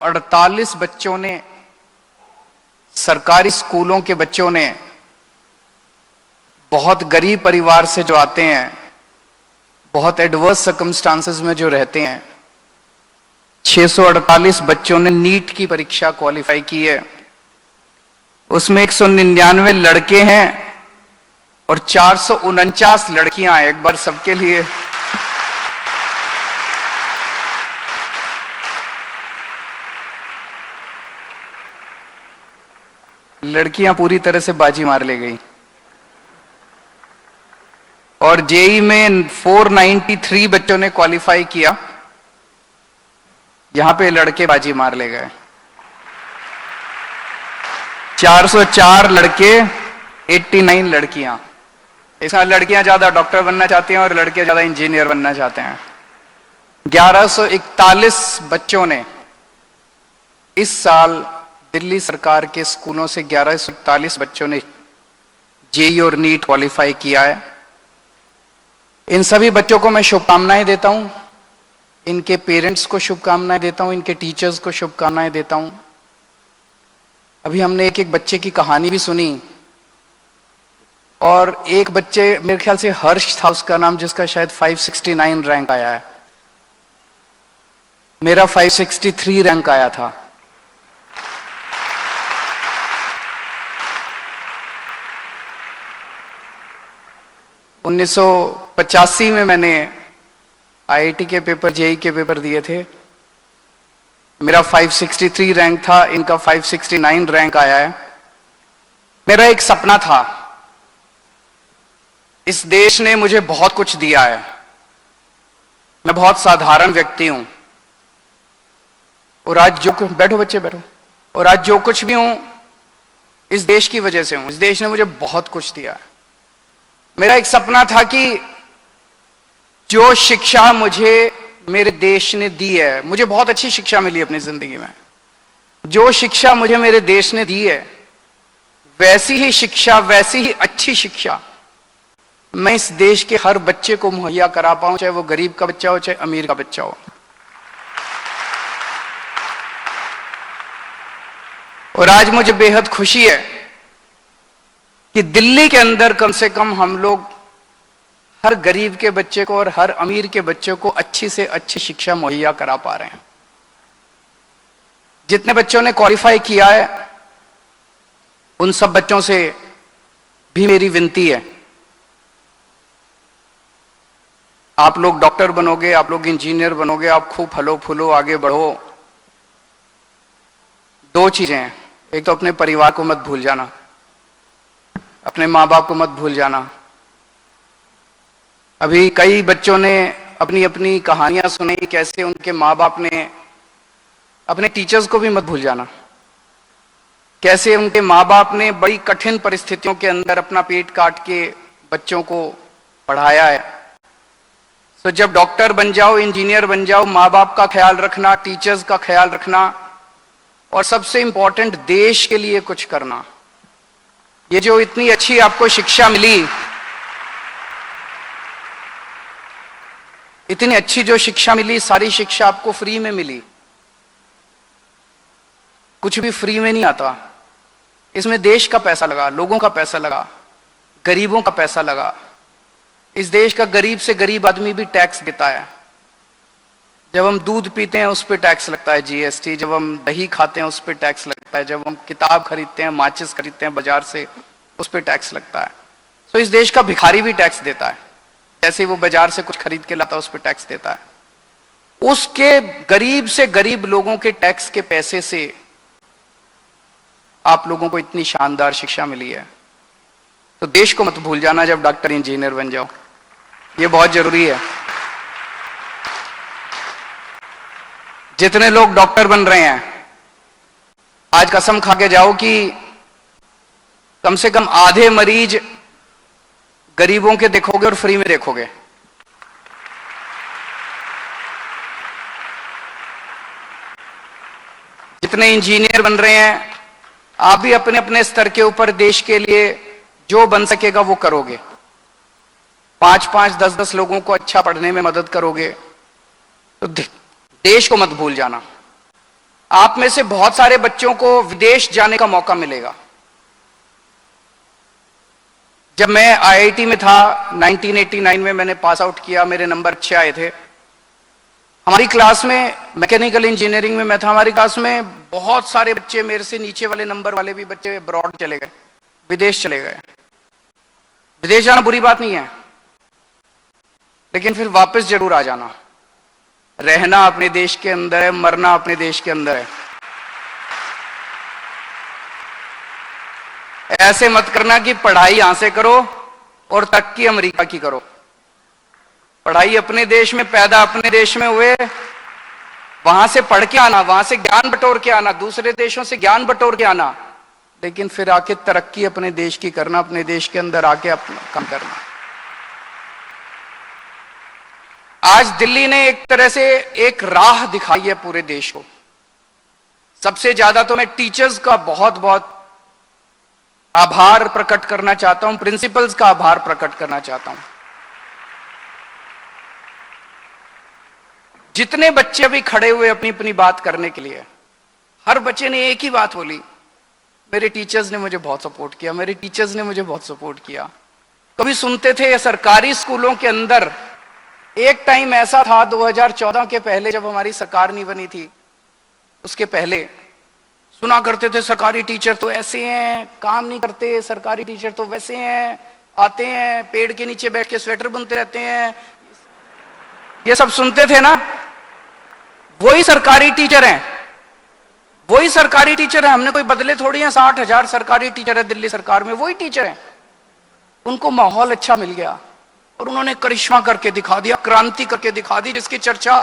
48 बच्चों ने, सरकारी स्कूलों के बच्चों ने, बहुत गरीब परिवार से जो आते हैं, बहुत एडवर्स सर्कमस्टांसेस में जो रहते हैं, 648 बच्चों ने नीट की परीक्षा क्वालिफाई की है। उसमें 199 लड़के हैं और 449 लड़कियां हैं। एक बार सबके लिए लड़कियां पूरी तरह से बाजी मार ले गई। और जेई में 493 बच्चों ने क्वालिफाई किया, यहां पे लड़के बाजी मार ले गए। 404 लड़के, 89 लड़कियां। इसमें लड़कियां ज्यादा डॉक्टर बनना चाहती हैं और लड़के ज्यादा इंजीनियर बनना चाहते हैं। 1141 बच्चों ने इस साल दिल्ली सरकार के स्कूलों से 1141 बच्चों ने जेई और नीट क्वालिफाई किया है। इन सभी बच्चों को मैं शुभकामनाएं देता हूं, इनके पेरेंट्स को शुभकामनाएं देता हूं, इनके टीचर्स को शुभकामनाएं देता हूं। अभी हमने एक एक बच्चे की कहानी भी सुनी और एक बच्चे, मेरे ख्याल से हर्ष था उसका नाम, जिसका शायद 569 रैंक आया है। मेरा 563 रैंक आया था। उन्नीस 1985 में मैंने आईआईटी के पेपर, जेई के पेपर दिए थे। मेरा 563 रैंक था, इनका 569 रैंक आया है। मेरा एक सपना था, इस देश ने मुझे बहुत कुछ दिया है, मैं बहुत साधारण व्यक्ति हूं और आज जो कुछ, बैठो बच्चे बैठो, और आज जो कुछ भी हूं इस देश की वजह से हूं। इस देश ने मुझे बहुत कुछ दिया है। मेरा एक सपना था कि जो शिक्षा मुझे मेरे देश ने दी है, मुझे बहुत अच्छी शिक्षा मिली अपनी जिंदगी में, जो शिक्षा मुझे मेरे देश ने दी है वैसी ही शिक्षा, वैसी ही अच्छी शिक्षा मैं इस देश के हर बच्चे को मुहैया करा पाऊं, चाहे वो गरीब का बच्चा हो चाहे अमीर का बच्चा हो। और आज मुझे बेहद खुशी है कि दिल्ली के अंदर कम से कम हम लोग हर गरीब के बच्चे को और हर अमीर के बच्चे को अच्छी से अच्छी शिक्षा मुहैया करा पा रहे हैं। जितने बच्चों ने क्वालिफाई किया है उन सब बच्चों से भी मेरी विनती है, आप लोग डॉक्टर बनोगे, आप लोग इंजीनियर बनोगे, आप खूब फलो फूलो आगे बढ़ो। दो चीजें हैं, एक तो अपने परिवार को मत भूल जाना, अपने माँ बाप को मत भूल जाना। अभी कई बच्चों ने अपनी अपनी कहानियां सुनी, कैसे उनके माँ बाप ने, अपने टीचर्स को भी मत भूल जाना, कैसे उनके माँ बाप ने बड़ी कठिन परिस्थितियों के अंदर अपना पेट काट के बच्चों को पढ़ाया है। तो जब डॉक्टर बन जाओ, इंजीनियर बन जाओ, माँ बाप का ख्याल रखना, टीचर्स का ख्याल रखना और सबसे इंपॉर्टेंट देश के लिए कुछ करना। ये जो इतनी अच्छी आपको शिक्षा मिली, इतनी अच्छी जो शिक्षा मिली, सारी शिक्षा आपको फ्री में मिली। कुछ भी फ्री में नहीं आता, इसमें देश का पैसा लगा, लोगों का पैसा लगा, गरीबों का पैसा लगा। इस देश का गरीब से गरीब आदमी भी टैक्स देता है। जब हम दूध पीते हैं उस पर टैक्स लगता है, जीएसटी। जब हम दही खाते हैं उस पर टैक्स लगता है। जब हम किताब खरीदते हैं, माचिस खरीदते हैं बाजार से, उस पर टैक्स लगता है। तो इस देश का भिखारी भी टैक्स देता है, जैसे वो बाजार से कुछ खरीद के लाता है उस पर टैक्स देता है। उसके गरीब से गरीब लोगों के टैक्स के पैसे से आप लोगों को इतनी शानदार शिक्षा मिली है। तो देश को मत भूल जाना जब डॉक्टर इंजीनियर बन जाओ, ये बहुत जरूरी है। जितने लोग डॉक्टर बन रहे हैं, आज कसम खा के जाओ कि कम से कम आधे मरीज गरीबों के देखोगे और फ्री में देखोगे। जितने इंजीनियर बन रहे हैं, आप भी अपने अपने स्तर के ऊपर देश के लिए जो बन सकेगा वो करोगे। 5-5, 10-10 लोगों को अच्छा पढ़ने में मदद करोगे। तो देश को मत भूल जाना। आप में से बहुत सारे बच्चों को विदेश जाने का मौका मिलेगा। जब मैं आईआईटी में था 1989 में मैंने पास आउट किया, मेरे नंबर अच्छे आए थे। हमारी क्लास में मैकेनिकल इंजीनियरिंग में मैं था, हमारी क्लास में बहुत सारे बच्चे मेरे से नीचे वाले नंबर वाले भी बच्चे अब्रॉड चले गए, विदेश चले गए। विदेश जाना बुरी बात नहीं है, लेकिन फिर वापस जरूर आ जाना। रहना अपने देश के अंदर है, मरना अपने देश के अंदर है। ऐसे मत करना कि पढ़ाई यहां से करो और तरक्की अमेरिका की करो। पढ़ाई अपने देश में पैदा, अपने देश में हुए, वहां से पढ़ के आना, वहां से ज्ञान बटोर के आना, दूसरे देशों से ज्ञान बटोर के आना, लेकिन फिर आके तरक्की अपने देश की करना, अपने देश के अंदर आके अपना काम करना। आज दिल्ली ने एक तरह से एक राह दिखाई है पूरे देश को। सबसे ज्यादा तो मैं टीचर्स का बहुत बहुत आभार प्रकट करना चाहता हूं, प्रिंसिपल्स का आभार प्रकट करना चाहता हूं। जितने बच्चे अभी खड़े हुए अपनी अपनी बात करने के लिए, हर बच्चे ने एक ही बात बोली, मेरे टीचर्स ने मुझे बहुत सपोर्ट किया, मेरे टीचर्स ने मुझे बहुत सपोर्ट किया। कभी सुनते थे सरकारी स्कूलों के अंदर, एक टाइम ऐसा था 2014 के पहले जब हमारी सरकार नहीं बनी थी, उसके पहले सुना करते थे सरकारी टीचर तो ऐसे हैं, काम नहीं करते, सरकारी टीचर तो वैसे हैं, आते हैं पेड़ के नीचे बैठ के स्वेटर बुनते रहते हैं, ये सब सुनते थे ना। वही सरकारी टीचर हैं, वही सरकारी टीचर है, हमने कोई बदले थोड़ी हैं। 60,000 सरकारी टीचर है दिल्ली सरकार में, वही टीचर हैं। उनको माहौल अच्छा मिल गया और उन्होंने करिश्मा करके दिखा दिया, क्रांति करके दिखा दी, जिसकी चर्चा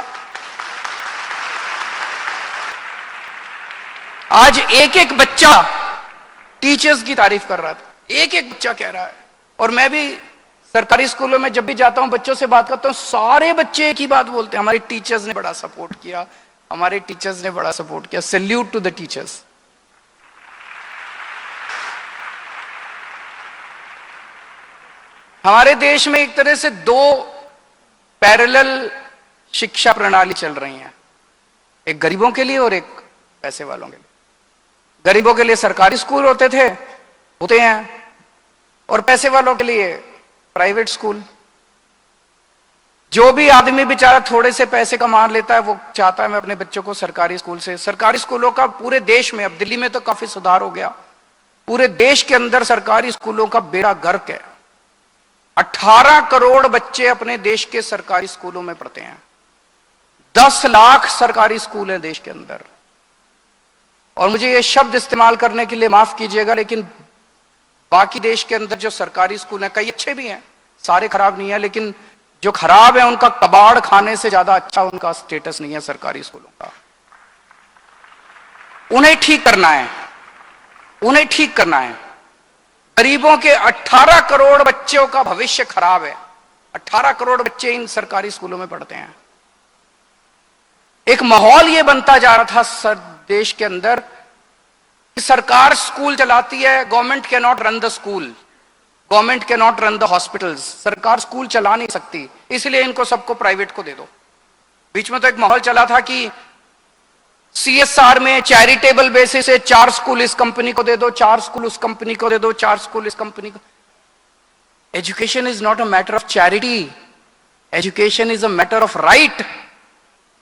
आज एक एक बच्चा टीचर्स की तारीफ कर रहा था, एक एक बच्चा कह रहा है। और मैं भी सरकारी स्कूलों में जब भी जाता हूं, बच्चों से बात करता हूं, सारे बच्चे एक ही बात बोलते हैं, हमारे टीचर्स ने बड़ा सपोर्ट किया, हमारे टीचर्स ने बड़ा सपोर्ट किया। Salute to the teachers. हमारे देश में एक तरह से दो पैरेलल शिक्षा प्रणाली चल रही है, एक गरीबों के लिए और एक पैसे वालों के लिए। गरीबों के लिए सरकारी स्कूल होते हैं, और पैसे वालों के लिए प्राइवेट स्कूल। जो भी आदमी बेचारा थोड़े से पैसे कमा लेता है, वो चाहता है मैं अपने बच्चों को सरकारी स्कूल से। सरकारी स्कूलों का पूरे देश में, अब दिल्ली में तो काफी सुधार हो गया, पूरे देश के अंदर सरकारी स्कूलों का बेड़ा गर्क है। 18 करोड़ बच्चे अपने देश के सरकारी स्कूलों में पढ़ते हैं। 10 लाख सरकारी स्कूल हैं देश के अंदर। और मुझे ये शब्द इस्तेमाल करने के लिए माफ कीजिएगा, लेकिन बाकी देश के अंदर जो सरकारी स्कूल हैं, कई अच्छे भी हैं, सारे खराब नहीं है, लेकिन जो खराब है उनका कबाड़ खाने से ज्यादा अच्छा उनका स्टेटस नहीं है सरकारी स्कूलों का। उन्हें ठीक करना है, उन्हें ठीक करना है। गरीबों के 18 करोड़ बच्चों का भविष्य खराब है। 18 करोड़ बच्चे इन सरकारी स्कूलों में पढ़ते हैं। एक माहौल ये बनता जा रहा था देश के अंदर कि सरकार स्कूल चलाती है, government can not run the school, government can not run the hospitals. सरकार स्कूल चला नहीं सकती, इसलिए इनको सबको प्राइवेट को दे दो। बीच में तो एक माहौल चला था कि सीएसआर में चैरिटेबल बेसिस से 4 स्कूल इस कंपनी को दे दो, 4 स्कूल उस कंपनी को दे दो, 4 स्कूल इस कंपनी को। Education is not a matter of charity, education is a matter of right.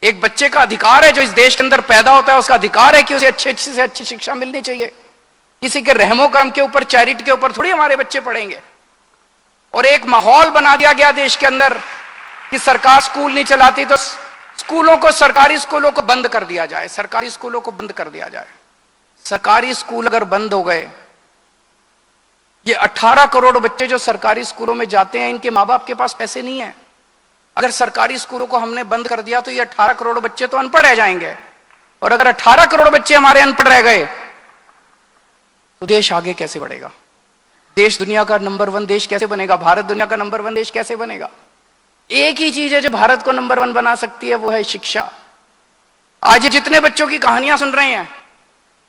एक बच्चे का अधिकार है, जो इस देश के अंदर पैदा होता है, उसका अधिकार है कि उसे अच्छी से अच्छी शिक्षा मिलनी चाहिए। किसी के रहमो करम के ऊपर, चैरिटी के ऊपर थोड़ी हमारे बच्चे पढ़ेंगे। और एक माहौल बना दिया गया देश के अंदर कि सरकार स्कूल नहीं चलाती तो स्कूलों को, सरकारी स्कूलों को बंद कर दिया जाए, सरकारी स्कूलों को बंद कर दिया जाए। सरकारी स्कूल अगर बंद हो गए, ये 18 करोड़ बच्चे जो सरकारी स्कूलों में जाते हैं, इनके माँ बाप के पास पैसे नहीं है। अगर सरकारी स्कूलों को हमने बंद कर दिया तो ये 18 करोड़ बच्चे तो अनपढ़ रह जाएंगे। और अगर 18 करोड़ बच्चे हमारे अनपढ़ रह गए तो देश आगे कैसे बढ़ेगा? देश दुनिया का नंबर 1 देश कैसे बनेगा? भारत दुनिया का नंबर 1 देश कैसे बनेगा? एक ही चीज है जो भारत को नंबर 1 बना सकती है, वो है शिक्षा। आज जितने बच्चों की कहानियां सुन रहे हैं,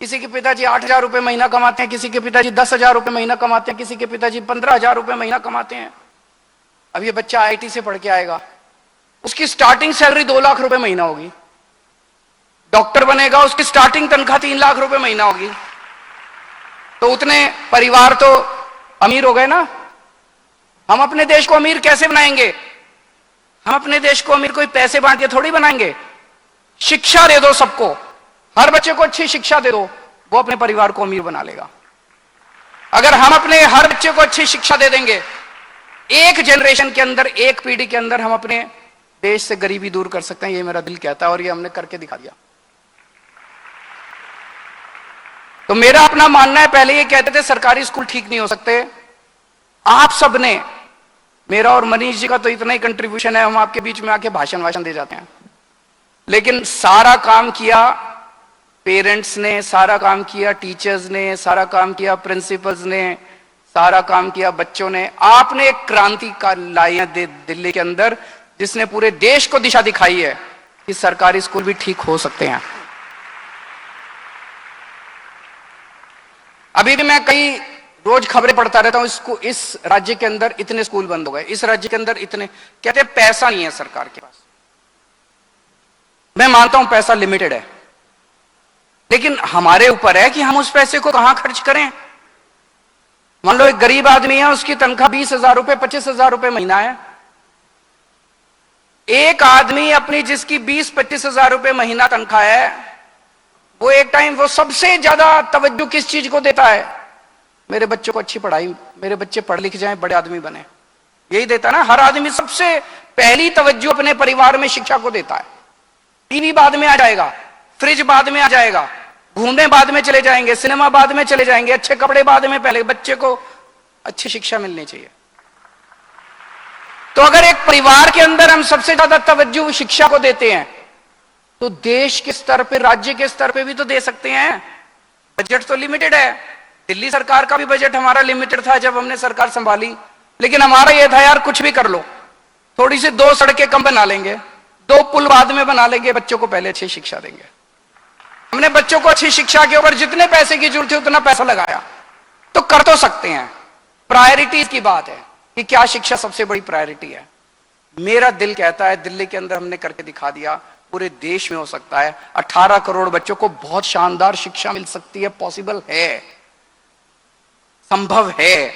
किसी के पिताजी 8,000 रुपए महीना कमाते हैं, किसी के पिताजी 10,000 रुपए महीना कमाते हैं, किसी के पिताजी 15,000 रुपए महीना कमाते हैं। अब ये बच्चा आईआईटी से पढ़ के आएगा, उसकी स्टार्टिंग सैलरी 2 लाख रुपए महीना होगी। डॉक्टर बनेगा, उसकी स्टार्टिंग तनख्वाह 3 लाख रुपए महीना होगी। तो उतने परिवार तो अमीर हो गए ना। हम अपने देश को अमीर कैसे बनाएंगे? हम अपने देश को अमीर कोई पैसे बांट के थोड़ी बनाएंगे। शिक्षा दे दो सबको, हर बच्चे को अच्छी शिक्षा दे दो, वो अपने परिवार को अमीर बना लेगा। अगर हम अपने हर बच्चे को अच्छी शिक्षा दे देंगे, एक जनरेशन के अंदर, एक पीढ़ी के अंदर हम अपने देश से गरीबी दूर कर सकते हैं। ये मेरा दिल कहता है और ये हमने करके दिखा दिया। तो मेरा अपना मानना है, पहले ये कहते थे सरकारी स्कूल ठीक नहीं हो सकते। आप सबने, मेरा और मनीष जी का तो इतना ही कंट्रीब्यूशन है, हम आपके बीच में आके भाषण दे जाते हैं, लेकिन सारा काम किया पेरेंट्स ने, सारा काम किया टीचर्स ने, सारा काम किया प्रिंसिपल्स ने, सारा काम किया बच्चों ने। आपने एक क्रांति का लाई है दिल्ली के अंदर, जिसने पूरे देश को दिशा दिखाई है कि सरकारी स्कूल भी ठीक हो सकते हैं। अभी भी मैं कई रोज खबरें पढ़ता रहता हूं, इस राज्य के अंदर इतने स्कूल बंद हो गए, इस राज्य के अंदर इतने, कहते हैं पैसा नहीं है सरकार के पास। मैं मानता हूं पैसा लिमिटेड है, लेकिन हमारे ऊपर है कि हम उस पैसे को कहां खर्च करें। मान लो एक गरीब आदमी है, उसकी तनख्वाह 20,000 रुपए 25,000 रुपए महीना है। एक आदमी अपनी जिसकी 20-25,000 रुपए महीना तनख्वाह है, वो एक टाइम वो सबसे ज्यादा तवज्जो किस चीज को देता है? मेरे बच्चों को अच्छी पढ़ाई, मेरे बच्चे पढ़ लिख जाएं, बड़े आदमी बने, यही देता ना। हर आदमी सबसे पहली तवज्जो अपने परिवार में शिक्षा को देता है। टीवी बाद में आ जाएगा, फ्रिज बाद में आ जाएगा, घूमने बाद में चले जाएंगे, सिनेमा बाद में चले जाएंगे, अच्छे कपड़े बाद में, पहले बच्चे को अच्छी शिक्षा मिलनी चाहिए। तो अगर एक परिवार के अंदर हम सबसे ज्यादा तवज्जो शिक्षा को देते हैं, तो देश के स्तर पे, राज्य के स्तर पे भी तो दे सकते हैं। बजट तो लिमिटेड है, दिल्ली सरकार का भी बजट हमारा लिमिटेड था जब हमने सरकार संभाली, लेकिन हमारा यह था यार कुछ भी कर लो, थोड़ी सी 2 सड़कें कम बना लेंगे, 2 पुल बाद में बना लेंगे, बच्चों को पहले अच्छी शिक्षा देंगे। हमने बच्चों को अच्छी शिक्षा के ऊपर जितने पैसे की जरूरत है उतना पैसा लगाया। तो कर तो सकते हैं। प्रायोरिटीज की बात है कि क्या शिक्षा सबसे बड़ी प्रायोरिटी है। मेरा दिल कहता है दिल्ली के अंदर हमने करके दिखा दिया, पूरे देश में हो सकता है। 18 करोड़ बच्चों को बहुत शानदार शिक्षा मिल सकती है, पॉसिबल है, संभव है।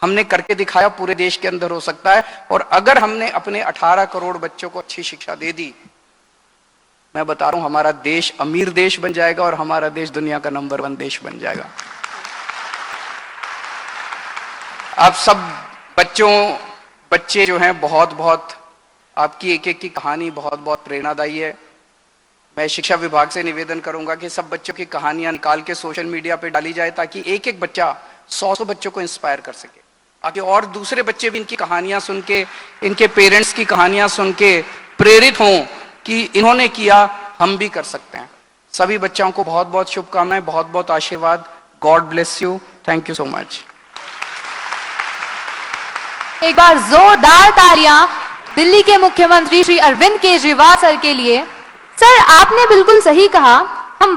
हमने करके दिखाया, पूरे देश के अंदर हो सकता है। और अगर हमने अपने 18 करोड़ बच्चों को अच्छी शिक्षा दे दी, मैं बता रहा हूं हमारा देश अमीर देश बन जाएगा और हमारा देश दुनिया का नंबर 1 देश बन जाएगा। आप सब बच्चे जो हैं, बहुत आपकी एक की कहानी बहुत प्रेरणादायी है। मैं शिक्षा विभाग से निवेदन करूंगा कि सब बच्चों की कहानियां निकाल के सोशल मीडिया पे डाली जाए, ताकि एक बच्चा 100 बच्चों को इंस्पायर कर सके, ताकि और दूसरे बच्चे भी इनकी कहानियां सुन के, इनके पेरेंट्स की कहानियां सुन के प्रेरित हों कि इन्होंने किया, हम भी कर सकते हैं। सभी बच्चों को बहुत शुभकामनाएं, बहुत आशीर्वाद। God bless you, thank you so much. एक बार जोरदार तालियां दिल्ली के मुख्यमंत्री श्री अरविंद केजरीवाल सर के लिए। सर, आपने बिल्कुल सही कहा, हम